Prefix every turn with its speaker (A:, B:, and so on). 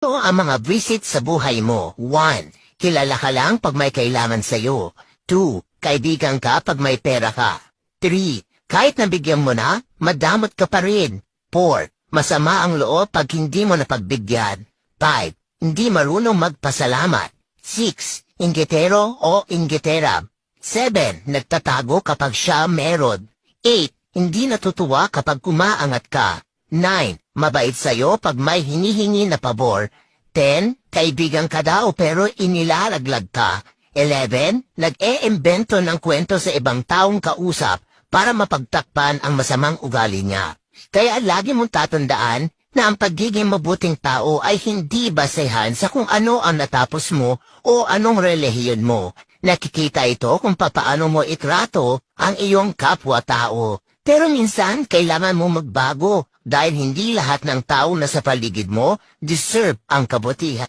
A: Ito ang mga visit sa buhay mo. 1. Kilala ka lang pag may kailangan sa'yo. 2. Kaibigan ka pag may pera ka. 3. Kahit nabigyan mo na, madamot ka pa rin. 4. Masama ang loob pag hindi mo napagbigyan. 5. Hindi marunong magpasalamat. 6. Inggitero o inggitera. 7. Nagtatago kapag siya meron. 8. Hindi natutuwa kapag kumaangat ka. 9. Mabait sa'yo pag may hinihingi na pabor. 10. Kaibigan ka daw pero inilalaglag ka. 11. Nag-e-imbento ng kwento sa ibang taong kausap para mapagtakpan ang masamang ugali niya. Kaya lagi mong tatandaan na ang pagiging mabuting tao ay hindi basehan sa kung ano ang natapos mo o anong relihiyon mo. Nakikita ito kung papaano mo itrato ang iyong kapwa-tao. Pero minsan kailangan mo magbago dahil hindi lahat ng tao na sa paligid mo deserve ang kabutihan.